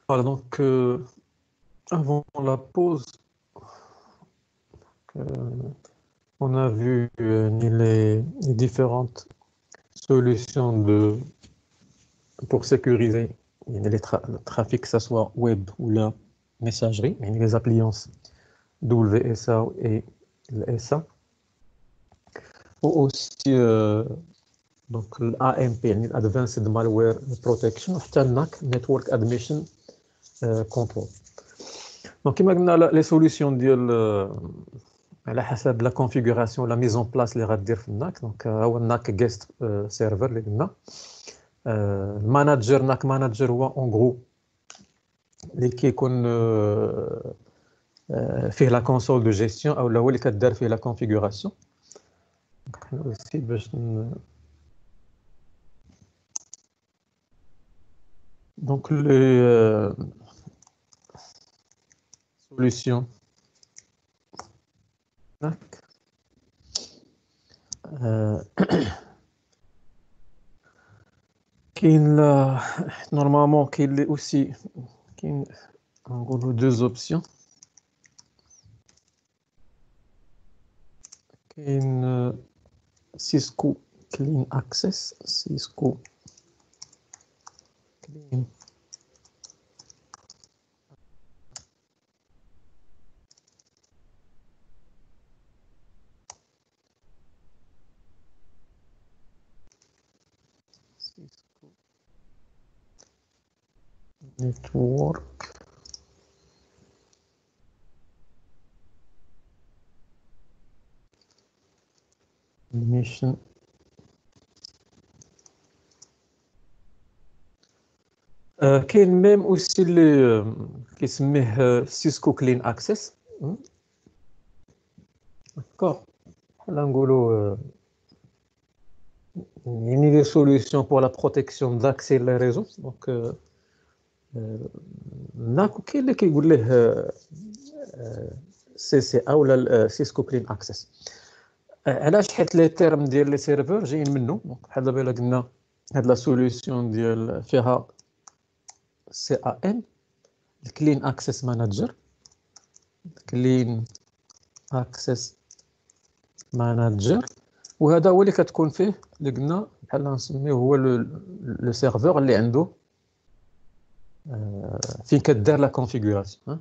Voilà, donc avant la pause, euh, on a vu les différentes solutions pour sécuriser le trafic, que ce soit web ou la messagerie, les appliances WSA et l'SA, ou aussi donc l'AMP, Advanced Malware Protection, حتى الNAC, Network Admission Control. Donc كما قلنا les solutions ديال على حسب لا configuration لا mise en place اللي غدير في الناك. دونك هو الناك جيست سيرفر اللي قلنا. المانجر ناك مانجر هو اون غرو اللي كيكون فيه لا كونسول دو جيستيون او هو اللي كدار فيه لا configuration. حنا aussi باش donc les solutions NAC كاين نورمالمون كاين لي اوسي كاين نقولوا deux options. كاين Cisco Clean Access, Cisco Clean Cisco Network Mission. كاين ميم اوسي اللي كيسميه سيسكو كلين اكسس. داكور بحال نقولوا يعني لي سوليوشن بور لا بروتيكسيون داكسي لي ريزو. دونك ناكو كاين اللي كيقول ليه سي سي ا ولا سيسكو كلين اكسس. علاش؟ حيت لي تيرم ديال لي سيرفور جايين منه. بحال دابا الا قلنا هاد لا سوليوشن ديال فيها سي ا ام الكلين اكسس مانجر، كلين اكسس مانجر، وهذا هو اللي كتكون فيه اللي قلنا بحال نسميه هو لو سيرفور اللي عنده فين كدار لا كونفيغوراسيون.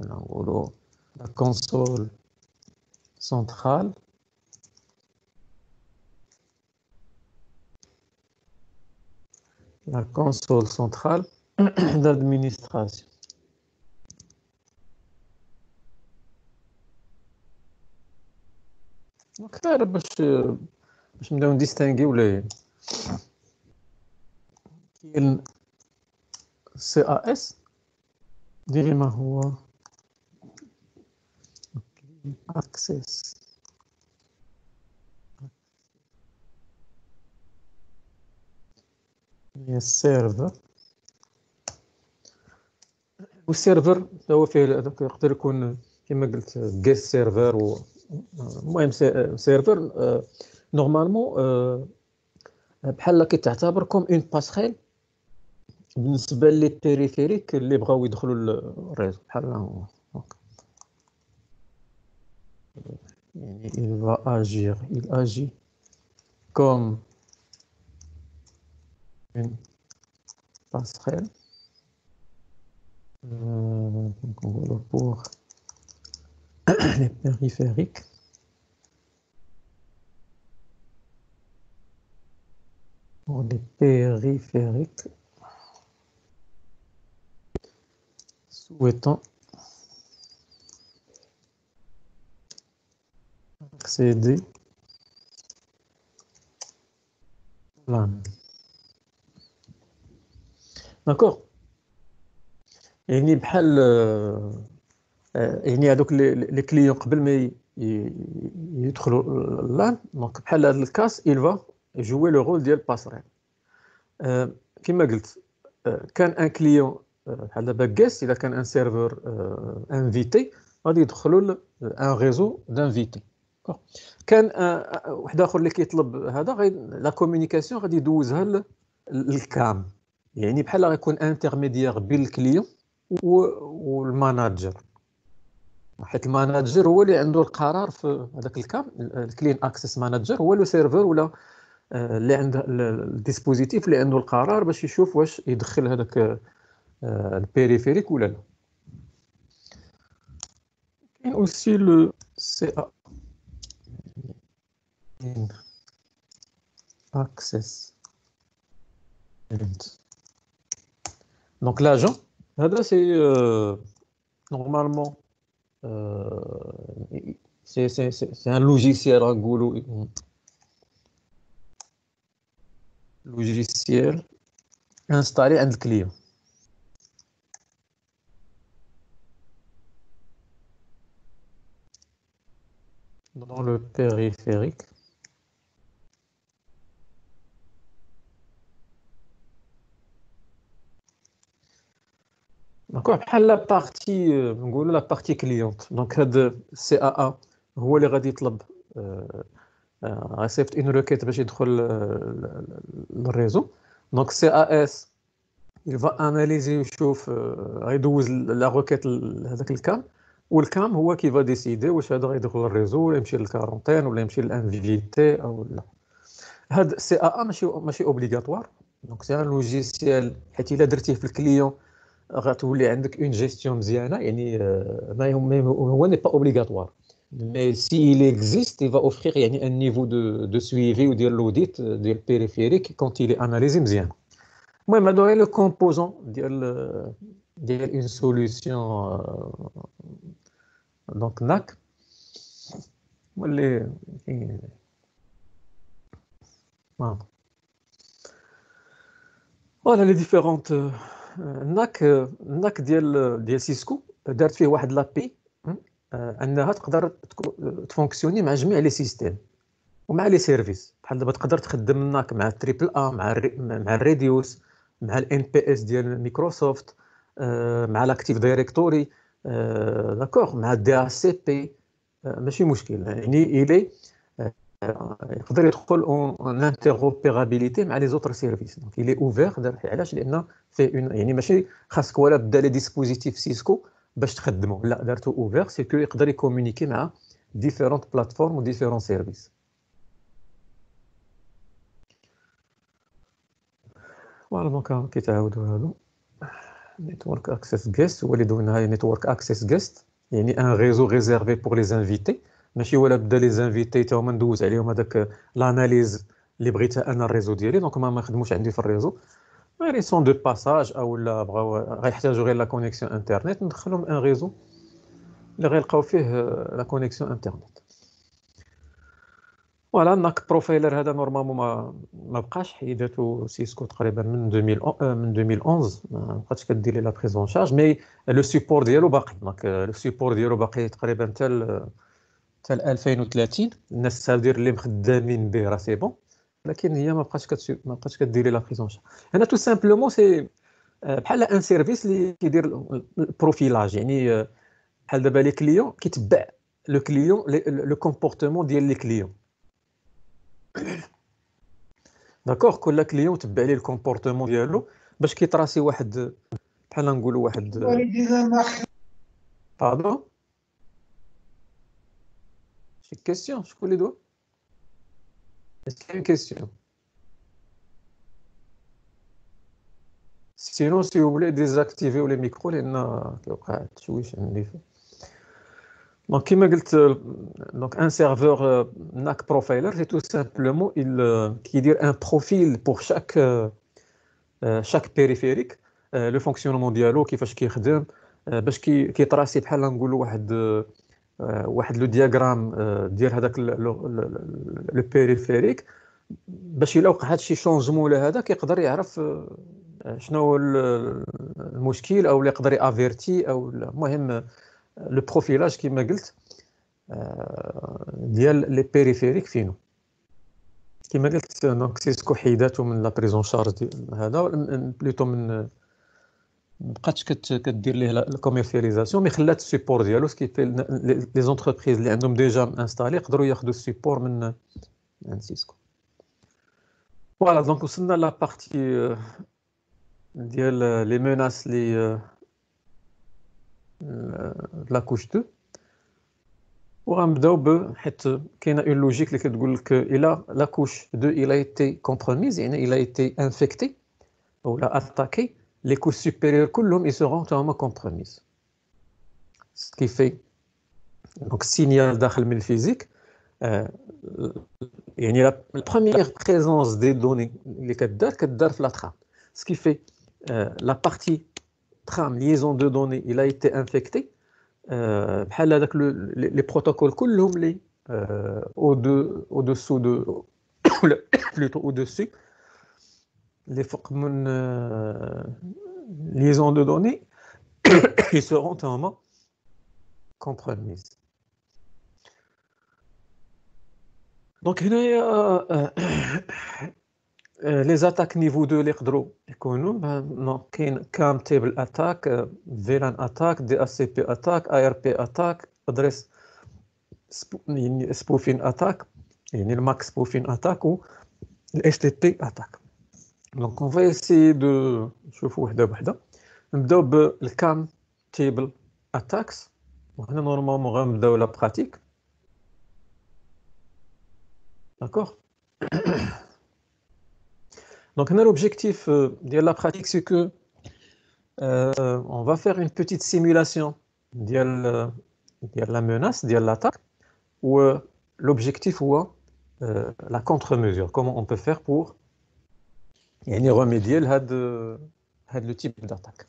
نقولوا لا كونسول سنترال la console centrale d'administration. دونك غير باش نبداو نديستانغيو لي كاين سي ا اس ديري ما هو اكسس هي السيرفر، والسيرفر هو فيه يقدر يكون كما قلت جيست سيرفر. المهم سيرفر نورمالمون بحال كتعتبر كوم اون باسخيل بالنسبه لي بيريفيريك اللي بغاو يدخلوا للريزو. بحال يعني il va agir, il agit comme une passerelle pour les périphériques. Pour les périphériques souhaitant accéder là. D'accord. يعني بحال يعني هذوك لي كليون قبل ما يدخلوا لان. دونك بحال هذا الكاس il va jouer le rôle ديال باسريل. كما قلت كان ان كليون بحال دابا كاس الا كان ان سيرفور انفيتي غادي يدخلوا ان ريزو دانفيتي. كان واحد اخر اللي كيطلب هذا لا كومونيكاسيون غادي يدوزها للكام. يعني بحال غيكون انترميديير بين الكليون والماناجر، حيت الماناجر هو اللي عنده القرار في هذاك الكام. الكلين اكسس ماناجر هو لو سيرفر ولا اللي عنده الديسبوزيتيف اللي عنده القرار باش يشوف واش يدخل هذاك البيريفيريك ولا لا. كاين اوسي لو سي ا اكسس ايفنت. دونك لاجون هذا سي نورمالمون c'est un logiciel غنقولوا logiciel installé عند الكليون. Dans le périphérique. D'accord, بحال لا بارتي نقولوا لا بارتي كليونت. دونك هذا سي ا ا هو اللي غادي يطلب غيصيفط اون روكيت باش يدخل للريزو. دونك سي ا اس il va analyser يشوف غيدوز لا روكيت لهذاك الكام، والكام هو كي فا ديسيدي واش هذا غيدخل للريزو ولا يمشي للكارونتين ولا يمشي للانفيتي او لا. هاد سي ا ا ماشي اوبليغاتوار. دونك سي ان لوجيسيال، حيت الا درتيه في الكليون غتولي عندك اون جيستيون مزيانه. يعني هو ني با اوبليغاتوار، مي سي il existe il va offrir يعني un niveau de suivi ou ديال l'audit ديال البيريفيريك quand il est analysé مزيان. المهم هادو غير لو كومبوزون ديال اون سوليوشن دونك ناك واللي فوالا لي ديفيرونت ناك ديال سيسكو دارت فيه واحد لابي انها تقدر تفونكسيوني مع جميع لي سيستيم ومع لي سيرفيس. بحال دابا تقدر تخدم الناك مع التريبل ا، مع الريديوس، مع الان بي اس ديال مايكروسوفت، مع الاكتيف دايركتوري، داكوغ، مع الدي اس سي بي، ماشي مشكل. يعني الي يقدر يدخل اون انتروبيرابيليتي مع لي زوتر سيرفيس. دونك الي اوفير. علاش؟ لان في يعني ماشي خاصك ولا بدا لي ديسبوزيتيف سيسكو باش تخدمه، لا دارتو اوفير سي كو يقدر يكومونيكي مع ديفيرونت بلاتفورم و ديفيرون سيرفيس. فوالا دونك كيتعاودوا هادو. نيتورك اكسس جيست هو اللي دويناها نيتورك اكسس جيست، يعني ان ريزو ريزيرفي بور لي انفيتي. ماشي ولا بدا لي زانفيتي تا هما ندوز عليهم هذاك لاناليز اللي بغيتها انا الريزو ديالي. دونك ما يخدموش عندي في الريزو، غير سون دو باساج او لا بغاو غيحتاجوا غير لا كونيكسيون انترنت، ندخلهم ان ريزو اللي غيلقاو فيه لا كونيكسيون انترنت. فوالا ناك بروفايلر هذا نورمالمون ما بقاش، حيداتو سيسكو تقريبا من 2011 ما بقاتش كدير لي لا بريزون شارج، مي لو سيبور ديالو باقي. دونك لو سيبور ديالو باقي تقريبا حتى 2030. الناس تدير اللي مخدامين به راه سي بون، لكن هي ما بقاش كديري لا بريزون شارج. هنا تو سامبلومون سي بحال ان سيرفيس اللي كيدير البروفيلاج. يعني بحال دابا لي كليون كيتبع لو كليون لو كومبورتمون ديال لي كليون. داكوغ، كل كليون تبع ليه الكومبورتمون ديالو باش كيتراسي واحد، بحال نقولوا واحد باردون. شي كيسيون؟ شكون اللي دوا؟ اسكي اون كيسيون؟ سينو سي وبلي ديزاكتيفيو لي ميكرو لان كيوقع تشويش عندي. دونك كيما قلت، دونك ان سيرفور ناك بروفايلر سي تو سامبلومون كيدير ان بروفيل بور chaque périphérique, le fonctionnement ديالو كيفاش كيخدم، باش كيتراسي بحال نقولوا واحد لو دياغرام ديال هذاك لو بيريفيريك، باش الا وقع هادشي شونجمون ولا هذا كيقدر يعرف شنو هو المشكل او يقدر يافيرتي او المهم لو بروفيلاج كما قلت ديال لي بيريفيريك فينو. كما قلت دونك سيسكو حيداتو من لا بريزون شارج هذا بلوتو من مابقاتش كدير ليه لا كوميرسياليزاسيون، مي خلات السيبور ديالو سكيفي لي زونتربريز اللي عندهم ديجا انستالي يقدروا ياخذوا السيبور من سيسكو. فوالا دونك وصلنا لا بارتي ديال لي menaces لي لا كوش 2 وغنبداو حيت كاينه اون لوجيك اللي كتقول لك الا لا كوش 2 الا ايتي كومبروميز يعني الا ايتي انفيكتي ou la attaqué, les couches supérieures كلهم ils seront totalement compromises. Ce qui fait donc signal داخل من الفيزيك يعني la première présence des données اللي كدار في la trame. Ce qui fait la partie trame liaison de données il a été infecté بحال هذاك les protocoles كلهم اللي au-dessous de plutôt au-dessus les فوق من liaison de données ils seront totalement compromises. Donc les attaques niveau 2 اللي يقدروا يكونوا non كاين CAM table attack, VLAN attack, DHCP attack, ARP attack, adresse spoofing attack يعني الماك spoofing attack و HTTP attack. Donc on va essayer de نشوفوا وحده بوحده. نبداو بالCAM table attacks. وهنا نورمالمون غنبداو لا براتيك. D'accord. Donc l'objectif de la pratique c'est que on va faire une petite simulation de la menace, de l'attaque où l'objectif est la contre-mesure, comment on peut faire pour remédier à le type d'attaque.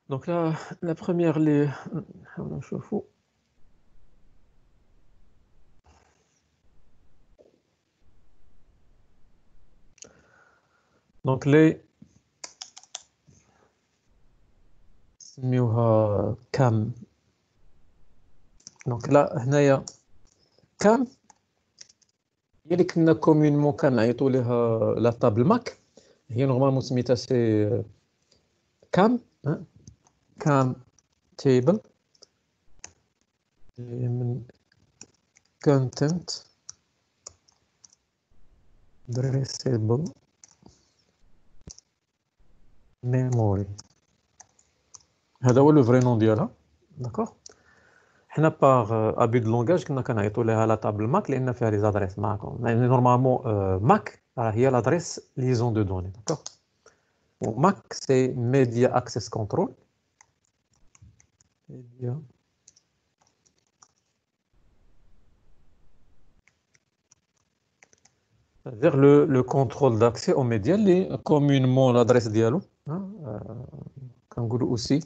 Donc là, la première, donc les CAM. Donc là, هنايا CAM اللي كنا كومونمون كنعيطوا لها لا طابل ماك هي نورمالمون سميتها سي CAM CAM table من content addressable memory هذا هو لو فري نون ديالها. داكوغ حنا باغ ابي دو لونغاج كنا كنعيطوا لها لا طابل ماك لان فيها لي زادريس ماك يعني نورمالمون ماك هي لادريس ليزون دو دوني. داكوغ وماك سي ميديا اكسس كنترول media c'est-à-dire le contrôle d'accès aux médias اللي communément l'adresse ديالو كنقولوا aussi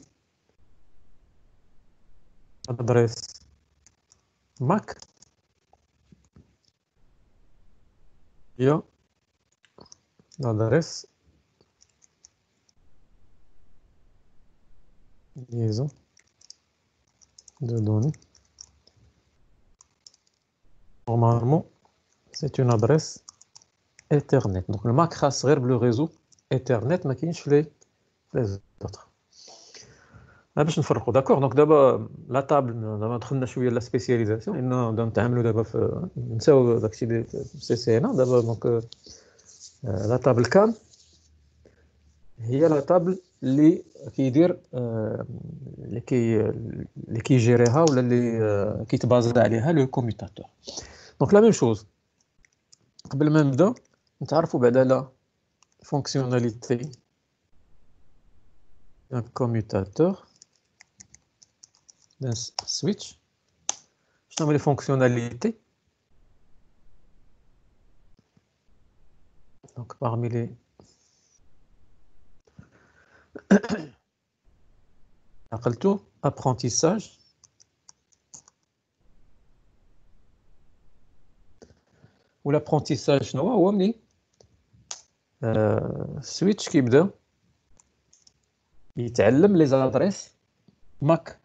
adresse MAC هي l'adresse liaison de données. Normalement c'est une adresse Ethernet. Donc le MAC خاص غير بلو réseau Ethernet ما كاينش في les autres. باش نفرقوا. داكور دونك دابا لا طابل دابا دخلنا شويه لا سبيسياليزاسيون لان نتعاملوا دابا في نساو داكشي اللي في سي سي ان دابا. دونك لا طابل كام هي لا طابل اللي كيدير اللي كيجيريها ولا اللي كيتبازا عليها لو كوميوتاتور. دونك لا ميم شوز قبل ما نبدا نتعرفوا بعدا على فونكسيوناليتي d'un commutateur d'un switch. شنو هما لي فونكسيوناليتي؟ دونك parmi les عقلتو apprentissage و l'apprentissage شنو هو ملي switch كيبدا يتعلم لي زادريس ماك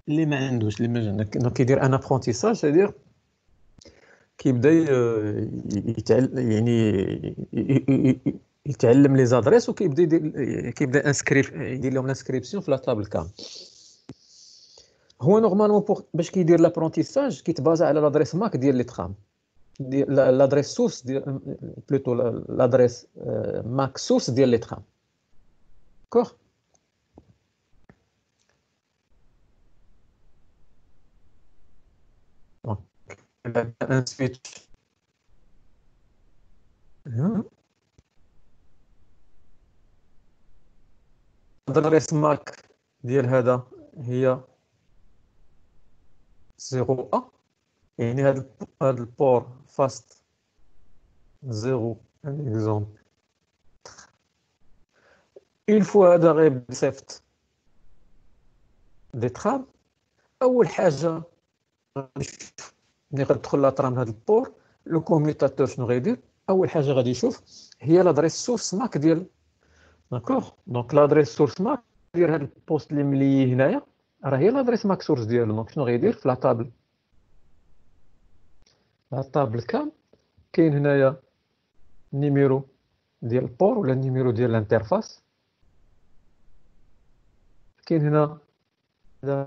اللي ما عندوش اللي ما جا. دونك كيدير ان ابرونتيساج سيدير كيبدا يتعلم يعني يتعلم لي زادريس وكيبدا كيبدا يدير لهم لانسكريبسيون في لا طابل كام. هو نورمالمون باش كيدير لابرونتيساج كيتبازا على لادريس ماك ديال لي ترام، لادريس سورس ديال بلوتو لادريس ماك سورس ديال لي ترام. داكوغ. دونك ان سويتش لادريس ماك ديال هذا هي 0 ا، يعني هذا البور فاست 0 ان اكزومبل. اون فوا هذا غير صيفط دي ترام، اول حاجه ملي غتدخل لا ترام لهاد البور، لو كوميوتاتور شنو غيدير؟ اول حاجه غادي يشوف هي لادريس سورس ماك ديال. داكوغ. دونك لادريس سورس ماك ديال هاد البوست اللي ملي هنايا راه هي لادريس ماك سورس ديالو. دونك شنو غيدير في لا طابل كام كاين هنايا النيميرو ديال البور ولا النيميرو ديال الانترفاس، كاين هنا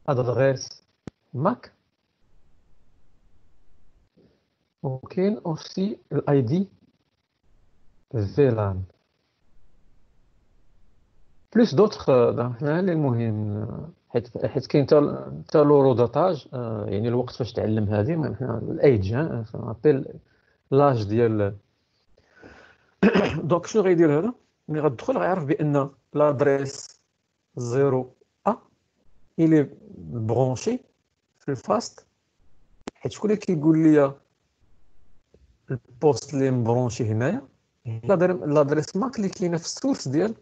ادريس ماك، وكاين اوسي الاي دي فيلان بلوس دوطخ. هنا اللي المهم حيت كاين حتى لورو داتاج، يعني الوقت فاش تعلم هذه الايدج ابل لاج ديال. دونك شنو غيدير هذا؟ ملي غتدخل غيعرف بان لادريس 0 ا الي برونشي في الفاست، حيت شكون اللي كيقول لي البوست اللي مبرونشي هنايا لادريس ماك اللي كاينه في السورس ديال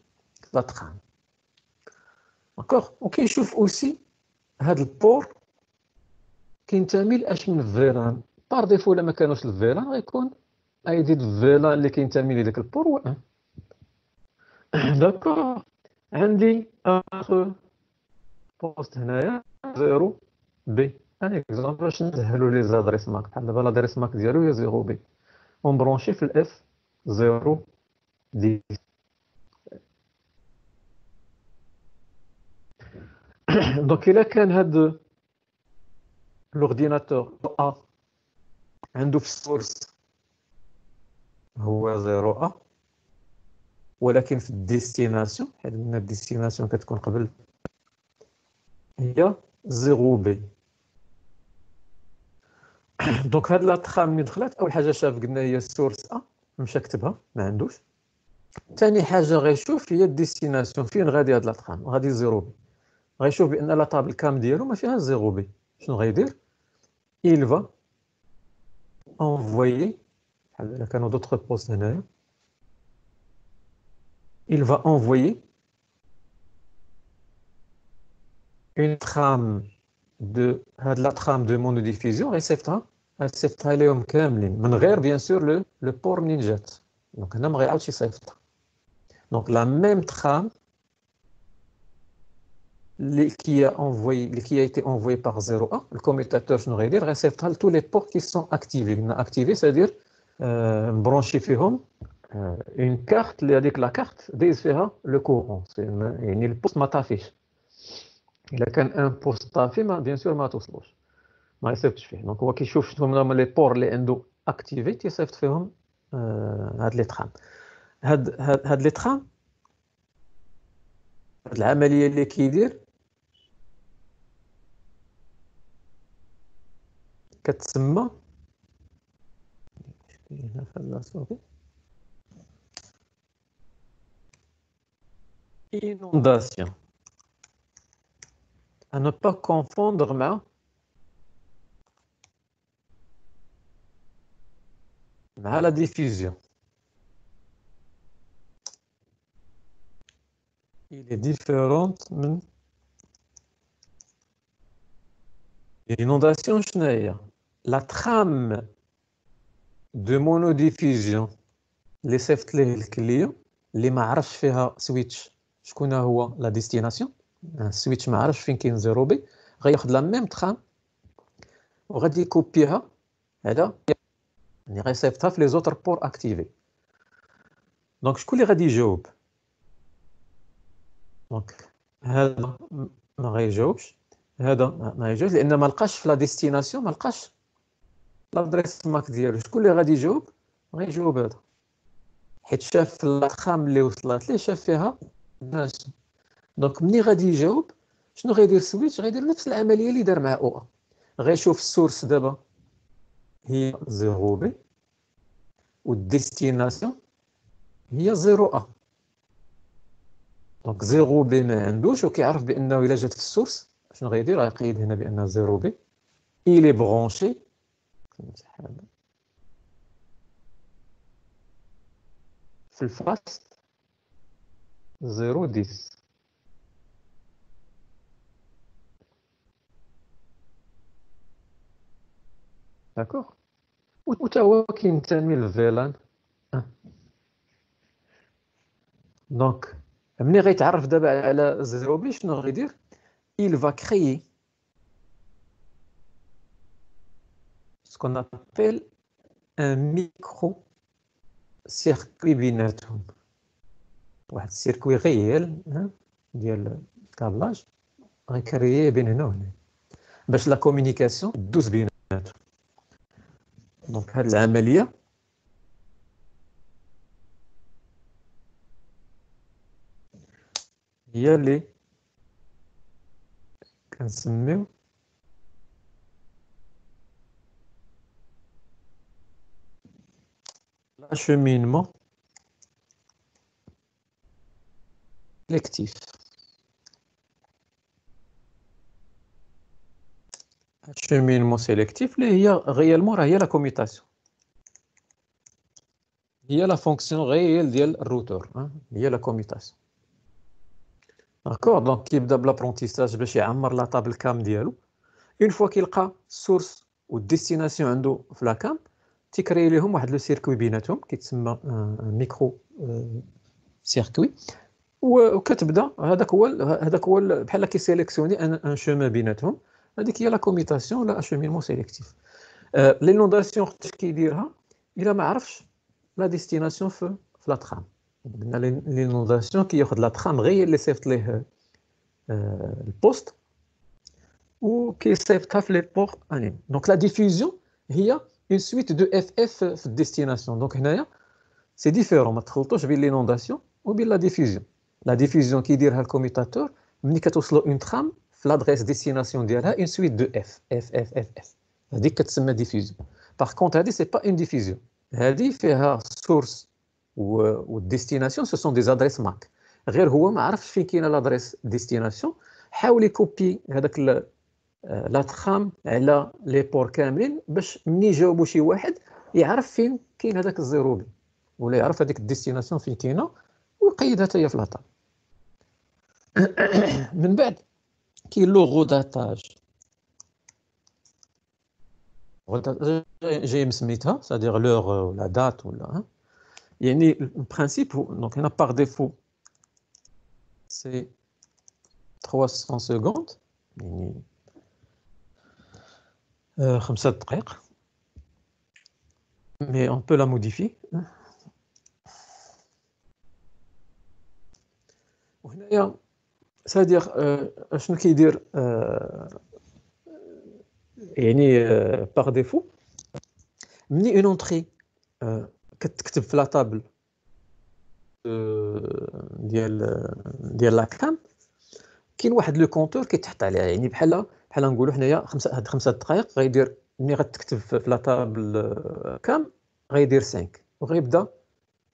لا ترام. داكوغ. وكيشوف اوسي هاد البور كينتمي لاش من فيلان. بار ديفو الا ما كانوش الفيلان غيكون اي دي الفيلان اللي كينتمي لذاك البور هو 1. داكوغ. عندي اخر بوست هنايا 0 بي، ان اكزومبل باش نسهلوا لي زادريس ماك. بحال دابا لادريس ماك ديالو هي 0 بي، ونبرونشي في الاف 0 دي. دونك الا كان هاد لورديناتور ا عنده في السورس هو 0 ا، ولكن في الديستيناسيون، حيت قلنا الديستيناسيون كتكون قبل، هي 0 بي. دونك هاد لا ترام ملي دخلت اول حاجه شاف قلنا هي السورس ا، مشى كتبها ما عندوش. ثاني حاجه غيشوف هي الديستيناسيون فين غادي هاد لا ترام، غادي 0 بي. غيشوف بان لا طابل كام ديالو ما فيهاش 0 بي. شنو غيدير؟ il va envoyer، بحال الا كانوا دوطخ بوست هنايا، il va envoyer une trame de هاد لا trame de monodiffusion غيصيفطها لهم كاملين من غير بيان سور لو بور منين جات. دونك هنا ما غيعاودش يصيفطها. دونك لا ميم trame qui a été envoyé par 0A, le commutateur شنو غيدير؟ غيصيفطها ل tous les ports qui sont activés. قلنا activés c'est-à-dire مبرونشي فيهم اون كارت اللي هذيك لا كارت دايز فيها لو كورون، يعني البوست ما طافيش. الا كان ان بوست طافي ما بيان سور ما توصلوش، ما يصيفطش فيه. دونك هو كيشوف شنو هما لي بور اللي عنده اكتيفي تيصيفط فيهم هاد لي ترام. هاد لي ترام، هاد العمليه اللي كيدير كتسمى هنا في لا صوفي inondation. À ne pas confondre مع la diffusion. Il est différente من l'inondation. شنو هي؟ la trame de monodiffusion اللي صيفط ليه الكليون اللي ما عرفش فيها سويتش شكون هو لا ديستيناسيون، السويتش ما عرفش فين كاين 0 بي، غياخذ لا ميم ترام وغادي يكوبيها، هذا يعني غيصيفطها في لي زوتر بور اكتيفي. دونك هنا غادي يكوبي هاد لا ترام، غادي يصيفطها لهاد البوست اللي هو 0 بي، غادي يكوبيها، غيصيفطها في لي زوتر بور اكتيفي. دونك هنا غادي يكوبي هاد لا ترام، غادي يصيفطها في لي زوتر بور اكتيفي. دونك شكون اللي غادي يجاوب؟ دونك هذا ما غيجاوبش، هذا ما يجاوبش، لان ما لقاش في لا ديستيناسيون، ما لقاش لادريس ماك ديالو. شكون اللي غادي يجاوب؟ غيجاوب هذا، حيت شاف الارقام اللي وصلت ليه، شاف فيها ناس. دونك ملي غادي يجاوب شنو غيدير سويتش؟ غيدير نفس العمليه اللي دار مع او ا، غيشوف السورس دابا هي 0 بي والديستيناسيون هي 0 ا. دونك 0 بي ما عندوش، وكيعرف بانه الا جات في السورس شنو غيدير؟ غيقيد هنا بان 0 بي il est branché في الفاست 0 10. داكوغ. وتا هو كينتمي للفيلان. دونك ملي غيتعرف دابا على 0 بي شنو غيدير؟ il va créer ce qu'on appelle un micro circuit بيناتهم، واحد السيركوي غيال ديال الكابلاج غيكرييه بين هنا وهنا باش لا كومونيكاسيون دوز بيناتهم. دونك هاد العمليه هي اللي كنسميو l'acheminement sélectif. Acheminement sélectif اللي هي غيالمون راه هي لا كوميوتاسيون، هي لا فونكسيون غيال ديال الروتور، هي لا كوميوتاسيون. داكور. دونك كيبدا بلابرونتيساج باش يعمر لا طابل كام ديالو. اون فوا كيلقى السورس والديستيناسيون عنده في لا كام، تيكري ليهم واحد لو سيركوي بيناتهم كيتسمى ميكرو سيركوي، وكتبدا هذاك هو بحال كيسيليكسيوني ان شومان بيناتهم. هذيك هي لا كوميوتاسيون ولا اشومينمون سيليكتيف. لينونداسيون وقتاش كيديرها؟ الا ما عرفش لا ديستيناسيون في لا ترام. قلنا لينونداسيون كياخذ لا ترام غير اللي صيفط ليه البوست وكيصيفطها في لي بور انيم. دونك لا ديفوزيون هي اون سويت دو اف اف في الديستيناسيون. دونك هنايا سي ديفيرون، ما تخلطوش بين لينونداسيون وبين لا ديفوزيون. لا ديفوزيون كيديرها الكوميتاتور ملي كتوصلوا اون ترام في لادريس ديستيناسيون ديالها اون سويت دو اف اف اف اف اف، هذيك كتسمى ديفوزيون. باغ كونت هذه سي با اون ديفوزيون، هذه فيها سورس والديستيناسيون سو سون دي زادريس ماك، غير هو ما عرفش فين كاينه لادريس ديستيناسيون، حاول يكوبي هذاك لا ترام على لي بور كاملين باش ملي يجاوبوا شي واحد يعرف فين كاين هذاك الزيرو بي، ولا يعرف هذيك الديستيناسيون فين كاينه ويقيدها حتى هي في لاطاب. من بعد كاين لو غوداتاج، جاي مسميتها سادير لور ولا دات ولا يعني البرانسيپ. دونك هنا باغ ديفو سي 300 سكوند، يعني 5 دقائق، mais on peut la modifier. وهنايا سادير شنو كيدير يعني باغ ديفو ملي اون اونطري كتكتب في لا طابل ديال لا كام، كاين واحد لو كونتور كيتحط عليها، يعني بحال نقولوا حنايا هاد 5 دقائق غيدير ملي غتكتب في لا طابل كام غيدير 5 وغيبدا،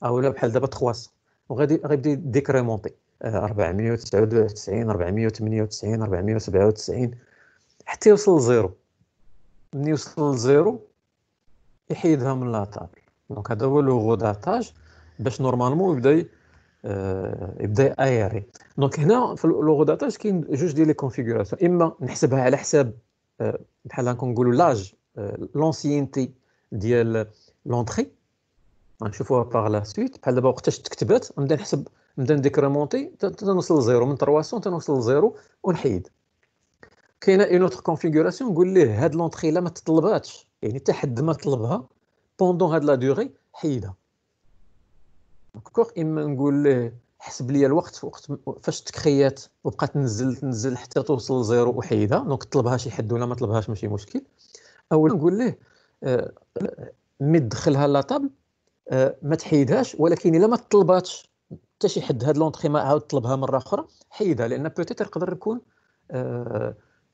اولا بحال دابا 300 غيبدا ديكريمونتي 499 498 497 حتى يوصل لزيرو. ملي يوصل لزيرو يحيدها من لا طابل. دونك هذا هو لو غوداتاج باش نورمالمون يبدا ايري. دونك هنا في لو غوداتاج كاين جوج ديال لي كونفيغوراسيون، اما نحسبها على حساب بحال هكا نقولوا لاج لونسيينتي ديال لونطري، غنشوفوها باغ لا سويت. بحال دابا وقتاش تكتبات نبدا نحسب، نبدا نديكريمونتي تنوصل لزيرو، من 300 تنوصل لزيرو ونحيد. كاينه اون اوتر كونفيغوراسيون نقول ليه هاد لونطري لا ما تطلباتش، يعني حتى حد ما طلبها بوندون هاد لا دوغي حيدها. داكوغ. اما نقول له حسب لي الوقت وقت فاش تكريات وبقات تنزل حتى توصل لزيرو وحيدها، دونك طلبها شي حد ولا ما طلبهاش ماشي مشكل. او نقول له آه، مي تدخلها لا طابل ما تحيدهاش، ولكن الا ما طلباتش حتى شي حد هاد لونطري ما عاود طلبها مره اخرى حيدها، لان بوتيتر يقدر يكون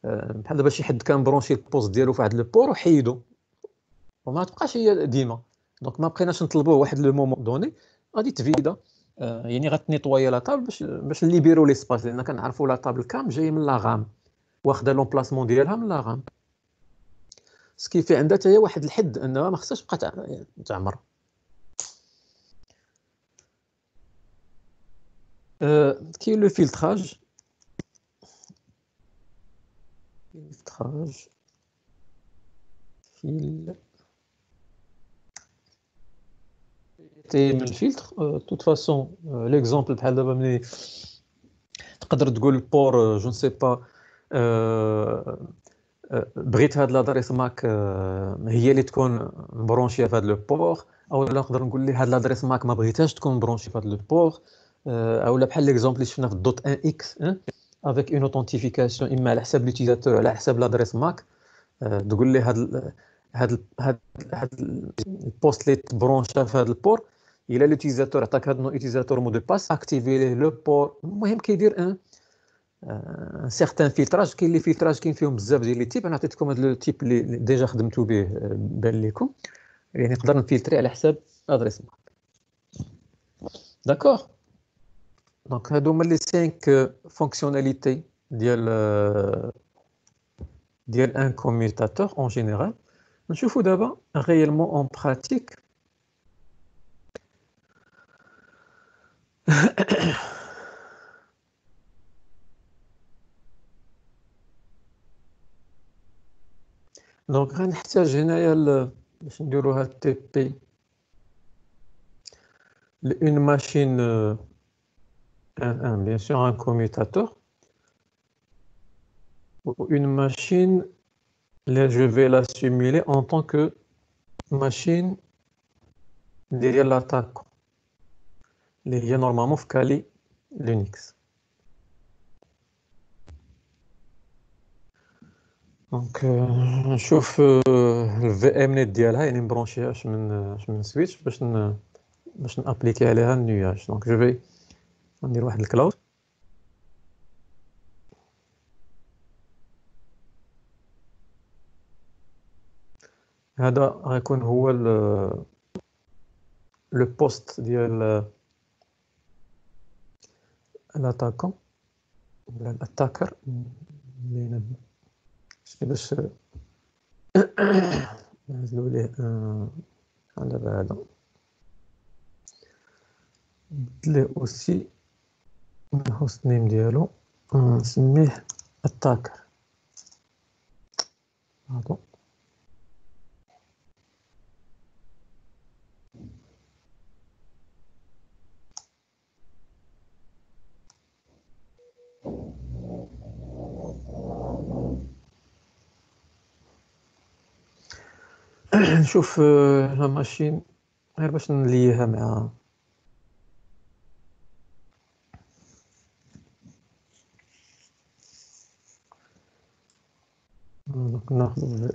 بحال دابا شي حد كان برونشي البوست ديالو في واحد لو بور وحيدو وما تبقاش هي ديما. دونك ما بقيناش نطلبوه واحد لو مومون دوني غادي تفيدا، يعني غتنيطويا لا طابل باش نليبيرو ليسباس، لان كنعرفوا لا طابل كام جايه من لا غام، واخده لومبلاسمون ديالها من لا غام، سكيفي عندها حتى هي واحد الحد انها ما خصهاش تبقى تعمر. كاين لو فيلتراج. filtrage من الفلتر. توت فاسون ليكزامبل بحال دابا ملي تقدر تقول بور جو نسي با بغيت هاد لادريس ماك هي اللي تكون مبرونشيه في هاد لو بور، او لا نقدر نقول ليه هاد لادريس ماك ما بغيتهاش تكون مبرونشي في هاد لو بور، او بحال ليكزامبل اللي شفنا في الدوت 1 اكس افيك اون اوثنتيفيكاسيون اما على حساب لوتيزاتور على حساب لادريس ماك. تقول لي هاد البوست اللي تبرونشا في هاد البور، الا لوتيزاتور عطاك هاد لوتيزاتور مو دو باس اكتيفي ليه لو بور. المهم كيدير ان سيغتان فيلتراج. كاين لي فيلتراج كاين فيهم بزاف ديال لي تيب، انا عطيتكم هاد لو تيب اللي ديجا خدمتو به بان لكم، يعني نقدر نفلتري على حساب ادريس ماك. داكوغ. دونك هادو هما لي 5 فونكسيوناليتي ديال ان كوميوتاتور اون جينيرال. نشوفوا دابا réellement en pratique. دونك غنحتاج هنايا باش نديروها تي بي لune machine bien sûr un commutateur ou une machine. Là je vais la simuler en tant que machine ديال l'attaque اللي هي نورمالمون في كالي لينكس. دونك نشوف الفي ام نت ديالها، يعني نبرونشيهاش من سويتش باش نابليكي عليها النياج. دونك جو في ندير واحد الكلاود. هذا غيكون هو لو بوست ديال الاتاكون ولا الاتاكر باش نزلو ليه على هذا بدليه اوسي الهوست نيم ديالو نسميه اتاكر. هادو نشوف لا ماشين غير باش نليها مع دونك ناخذ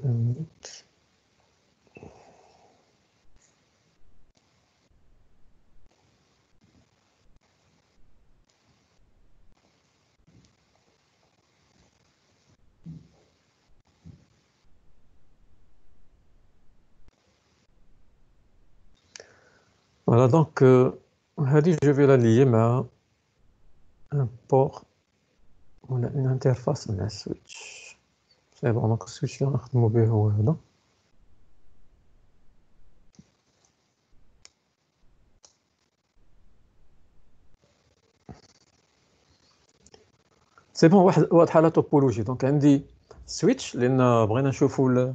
فوالا. دونك هذه جو في لا ليي مع ان بور ولا اون انترفاس مع السويتش. سي بون. دونك السويتش اللي غنخدمو به هو هذا. سي بون. واضحه لا توبولوجي. دونك عندي سويتش لان بغينا نشوفوا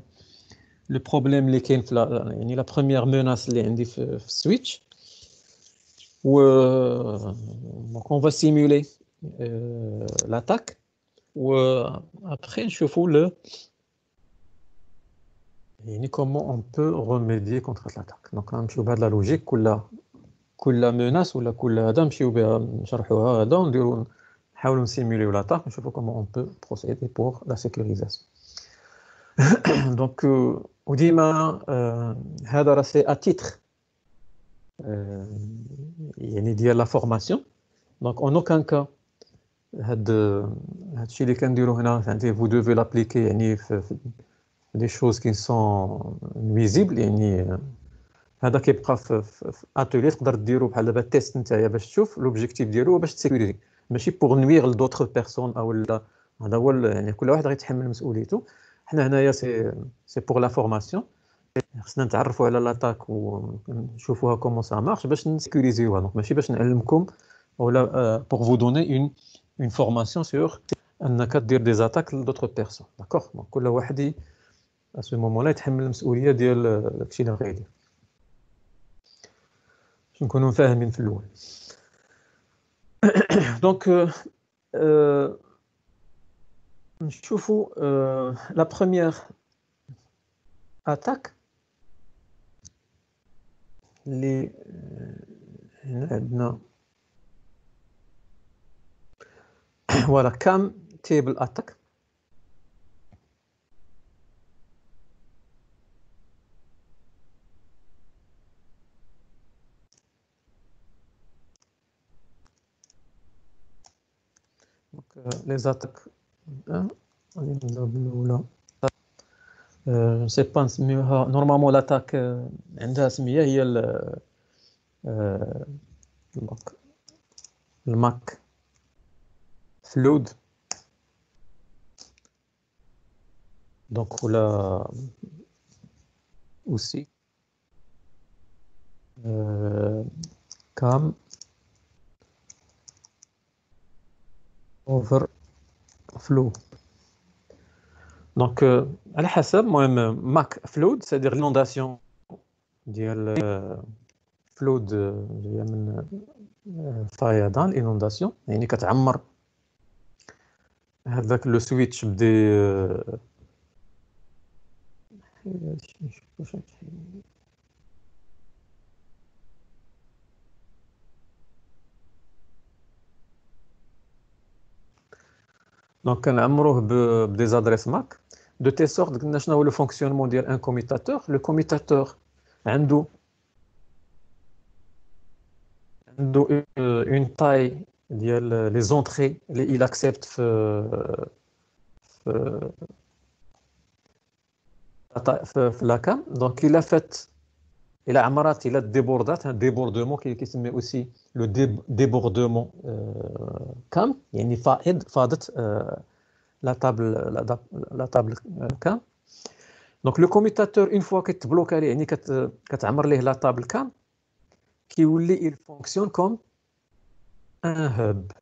لو بروبليم اللي كاين في يعني لا بروميير موناس اللي عندي في السويتش. و دونك اون فا سيمولي l'attaque و après نشوفوا يعني comment on peut remédier contre l'attaque. دونك غنمشيو بهاد لا لوجيك كلها كل menace ولا كل هذا نمشيو بها نشرحوها هذا ونديرو نحاولوا نسيموليو لاطاك نشوفوا comment on peut procéder pour la sécurisation. Donc وديما هذا راه سي à titre يعني ديال لا فورماسيون. Donc en aucun cas هادشي اللي كنديرو هنا يعني vous devez l'appliquer يعني في des choses qui sont nuisibles يعني هذا كيبقى في اتولي تقدر ديرو بحال دابا تيست نتايا باش تشوف لوبجيكتيف ديالو هو باش تسيكوريزي ماشي بوغ نوير لدوطخ بيرسون او لا. هذا هو يعني كل واحد غيتحمل مسؤوليته. حنا هنايا سي بوغ لا فورماسيون خصنا نتعرفوا على لاطاك ونشوفوها كومون سا مارش باش نسيكوريزيوها. دونك ماشي باش نعلمكم ولا بوغ فو دوني اون فورماسيون سور انك دير دي زاتاك لدوطخ بيرسون. داكوغ دونك كل واحد à ce moment-là يتحمل المسؤوليه ديال داكشي اللي غيدير باش نكونوا فاهمين في الاول. دونك نشوفوا لا بروميير اتاك اللي هنا عندنا فوالا كام تيبل اتاك. دونك لي زاتاك غادي نبداو بالاولى. جو سي با نسميوها نورمالمون لاتاك عندها سميه هي الماك فلود. دونك ولا aussi كام اوفر فلو. دونك على حسب المهم ماك فلود سيدير لينونداسيون ديال فلود جايه من فيضان الانونداسيون يعني كتعمر هذاك لو سويتش بدي دونك كنعمروه بدي زادريس ماك دو تي سورت. قلنا شنو هو لو فونكسيونمون ديال ان كوميتاتور. لو كوميتاتور عنده اون تاي ديال لي زونطري اللي il accepte في لاكام. دونك الا فات الى عمرات الى ديبوردات ديبوردمون كيسمي اوسي لو ديبوردمون كام يعني فاضت لا طابل كام. دونك لو كوميتاتور اون فوا كتبلوك عليه يعني كتعمر ليه لا طابل كام كيولي il fonctionne comme un hub,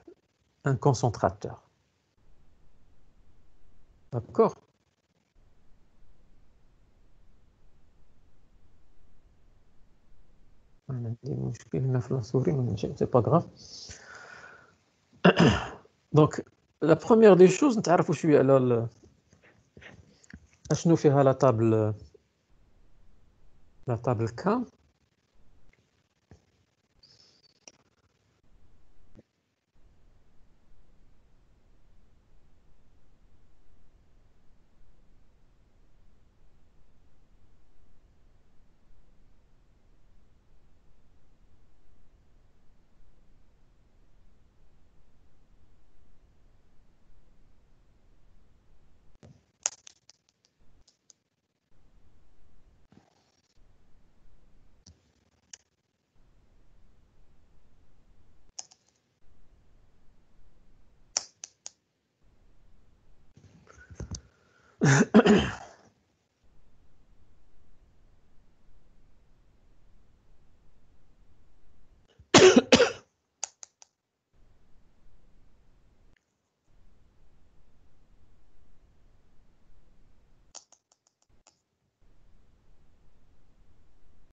un concentrateur. D'accord. عندي مشكل هنا في السوري ماشي سي با غراف. دونك لا بروميير دي شوز نتعرفوا شويه على اشنو فيها لا طابل كام.